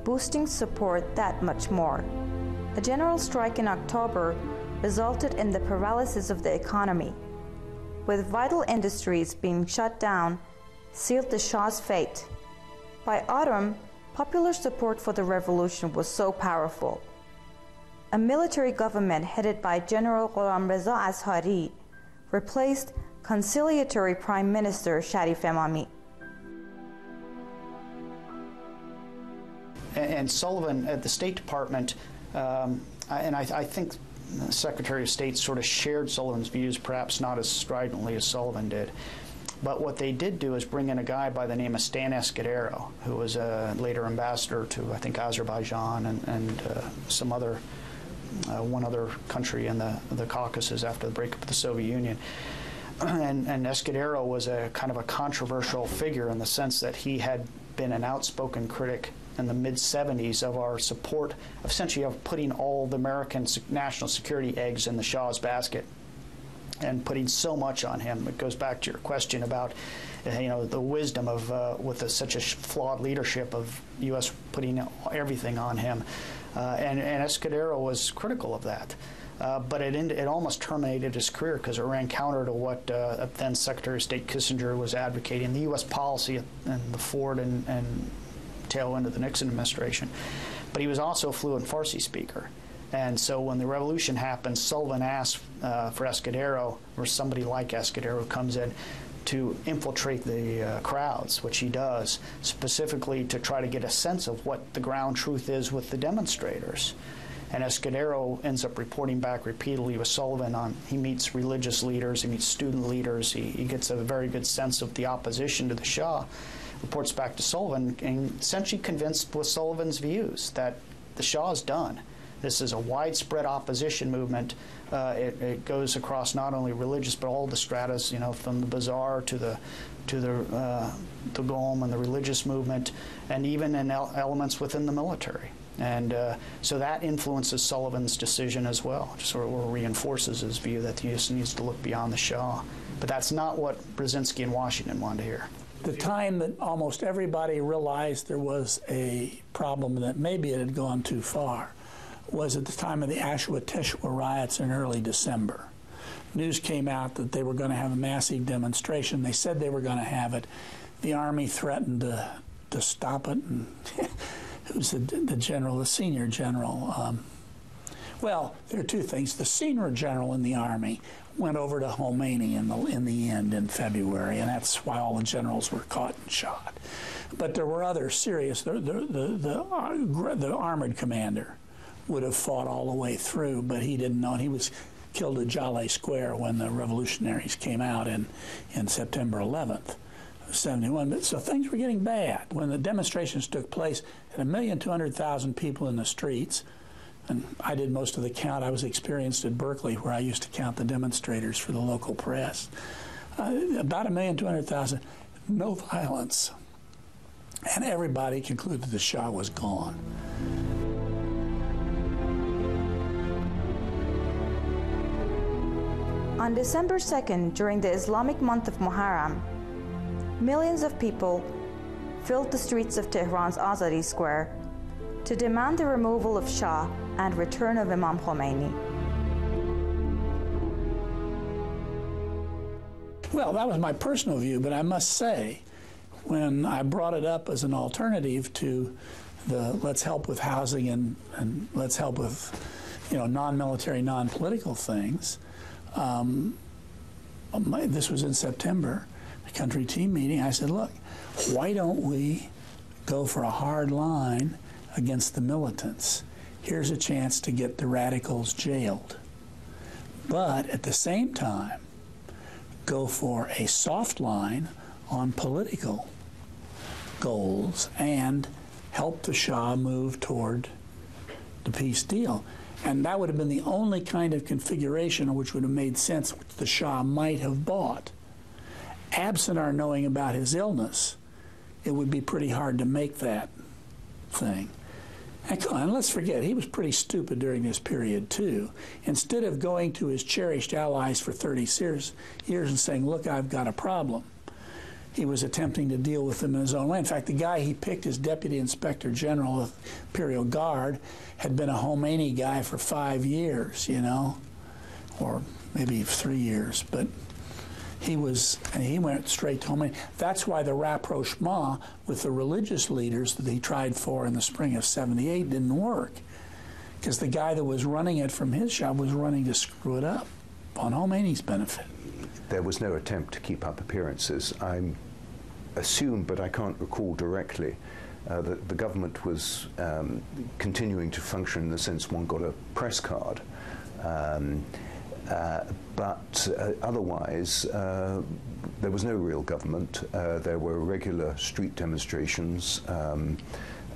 boosting support that much more. A general strike in October resulted in the paralysis of the economy, with vital industries being shut down, sealed the Shah's fate. By autumn, popular support for the revolution was so powerful. A military government headed by General Ghulam-Reza Azhari replaced conciliatory Prime Minister Sharif Emami. And Sullivan at the State Department, I think the Secretary of State sort of shared Sullivan's views, perhaps not as stridently as Sullivan did. But what they did do is bring in a guy by the name of Stan Escudero, who was a later ambassador to, I think, Azerbaijan and some other, one other country in the Caucasus after the breakup of the Soviet Union. And Escudero was a kind of a controversial figure in the sense that he had been an outspoken critic in the mid-'70s of our support, essentially of putting all the American national security eggs in the Shah's basket and putting so much on him. It goes back to your question about, the wisdom of, with such a flawed leadership of U.S. putting everything on him. And Escudero was critical of that. But it almost terminated his career because it ran counter to what then Secretary of State Kissinger was advocating, the U.S. policy and the Ford and tail end of the Nixon administration. But he was also a fluent Farsi speaker. And so when the revolution happened, Sullivan asked for Escudero, or somebody like Escudero who comes in, to infiltrate the crowds, which he does, specifically to try to get a sense of what the ground truth is with the demonstrators. And Escudero ends up reporting back repeatedly with Sullivan on, he meets religious leaders, he meets student leaders, he gets a very good sense of the opposition to the Shah, reports back to Sullivan, and essentially convinced with Sullivan's views that the Shah is done. This is a widespread opposition movement. It goes across not only religious but all the stratas, from the bazaar to the Gom and the religious movement, and even in elements within the military. And so that influences Sullivan's decision as well, sort of reinforces his view that the U.S. needs to look beyond the Shah. But that's not what Brzezinski in Washington wanted to hear. The time that almost everybody realized there was a problem, that maybe it had gone too far, was at the time of the Ashwa Teshwa riots in early December. News came out that they were going to have a massive demonstration. They said they were going to have it. The Army threatened to stop it. And it was the general, the senior general. Well, there are two things. The senior general in the Army went over to Khomeini in the end in February, and that's why all the generals were caught and shot. But there were other serious, the armored commander would have fought all the way through, but he didn't know. He was killed at Jaleh Square when the revolutionaries came out in September 11th. 71, but so things were getting bad. When the demonstrations took place, had 1,200,000 people in the streets, and I did most of the count. I was experienced at Berkeley, where I used to count the demonstrators for the local press. About 1,200,000, no violence. And everybody concluded the Shah was gone. On December 2nd, during the Islamic month of Muharram, millions of people filled the streets of Tehran's Azadi Square to demand the removal of Shah and return of Imam Khomeini. Well, that was my personal view, but I must say, when I brought it up as an alternative to the let's help with housing and let's help with, non-military, non-political things, this was in September, the country team meeting, I said, look, why don't we go for a hard line against the militants? Here's a chance to get the radicals jailed. But at the same time, go for a soft line on political goals and help the Shah move toward the peace deal. And that would have been the only kind of configuration which would have made sense, which the Shah might have bought. Absent our knowing about his illness, it would be pretty hard to make that thing. And let's forget, he was pretty stupid during this period, too. Instead of going to his cherished allies for 30 years and saying, look, I've got a problem, he was attempting to deal with them in his own way. In fact, the guy he picked as Deputy Inspector General of Imperial Guard had been a Khomeini guy for 5 years, you know, or maybe 3 years, but he went straight to Khomeini. That's why the rapprochement with the religious leaders that he tried for in the spring of '78 didn't work, because the guy that was running it from his shop was running to screw it up on Khomeini's benefit. There was no attempt to keep up appearances. I assume, but I can't recall directly, that the government was continuing to function in the sense one got a press card. But otherwise, there was no real government. There were regular street demonstrations.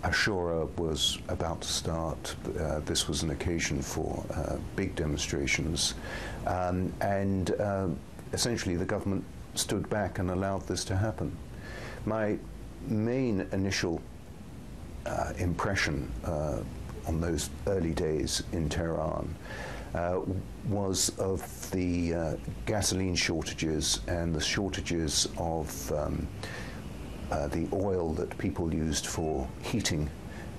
Ashura was about to start. This was an occasion for big demonstrations. And essentially, the government stood back and allowed this to happen. My main initial impression on those early days in Tehran was of the gasoline shortages and the shortages of the oil that people used for heating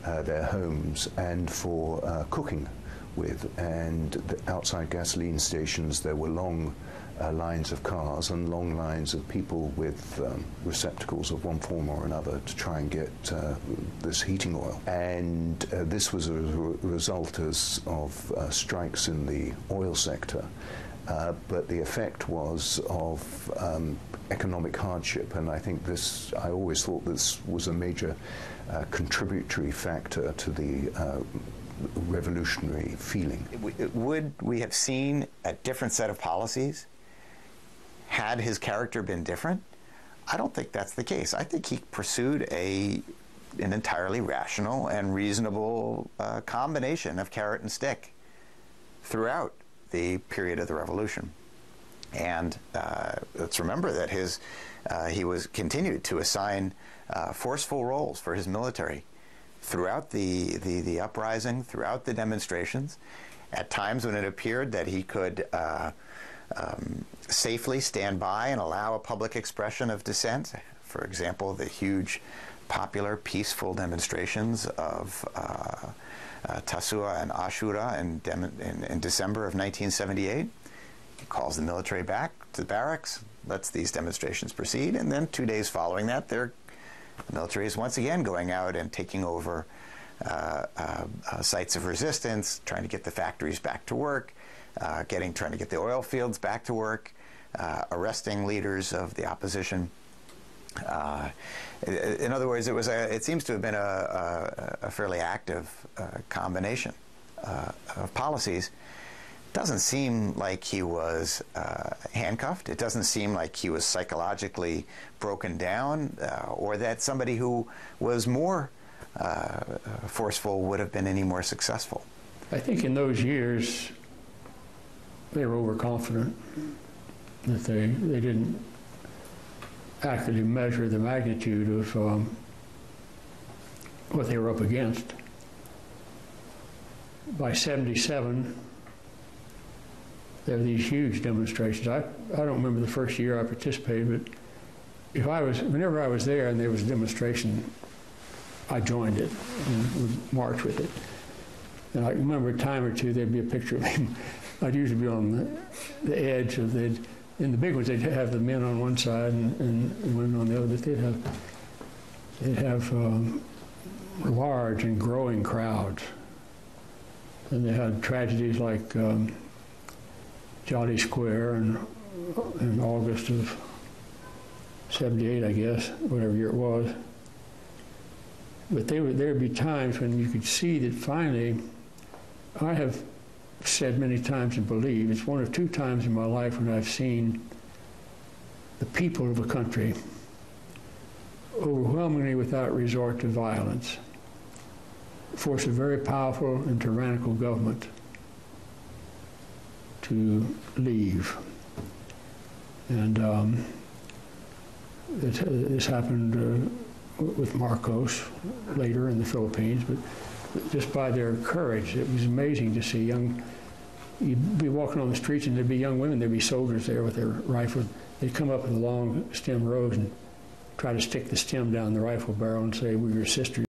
their homes and for cooking with. And outside gasoline stations there were long lines of cars and long lines of people with receptacles of one form or another to try and get this heating oil. And this was a result of strikes in the oil sector. But the effect was of economic hardship, and I think this, I always thought this was a major contributory factor to the revolutionary feeling. Would we have seen a different set of policies had his character been different? I don't think that's the case. I think he pursued an entirely rational and reasonable combination of carrot and stick throughout the period of the revolution. And let's remember that he was continued to assign forceful roles for his military throughout the uprising, throughout the demonstrations. At times when it appeared that he could safely stand by and allow a public expression of dissent. For example, the huge, popular, peaceful demonstrations of Tasu'a and Ashura in December of 1978. He calls the military back to the barracks, lets these demonstrations proceed, and then 2 days following that, the military is once again going out and taking over sites of resistance, trying to get the factories back to work, trying to get the oil fields back to work, arresting leaders of the opposition. In other words, it seems to have been a fairly active combination of policies. Doesn't seem like he was handcuffed. It doesn't seem like he was psychologically broken down, or that somebody who was more forceful would have been any more successful. I think in those years they were overconfident that they didn't accurately measure the magnitude of what they were up against. By '77, there were these huge demonstrations. I don't remember the first year I participated, but whenever I was there and there was a demonstration, I joined it and would march with it. And I remember a time or two there'd be a picture of him. I'd usually be on the edge of in the big ones, they'd have the men on one side and women on the other, but they'd have large and growing crowds. And they had tragedies like Jolly Square in August of '78, I guess, whatever year it was. But there'd be times when you could see that finally, I have said many times and believe, it's one or two times in my life when I've seen the people of a country overwhelmingly without resort to violence force a very powerful and tyrannical government to leave. And this happened with Marcos later in the Philippines, but just by their courage, it was amazing to see you'd be walking on the streets and there'd be young women, there'd be soldiers there with their rifles. They'd come up with long stem rows and try to stick the stem down the rifle barrel and say, we're your sisters.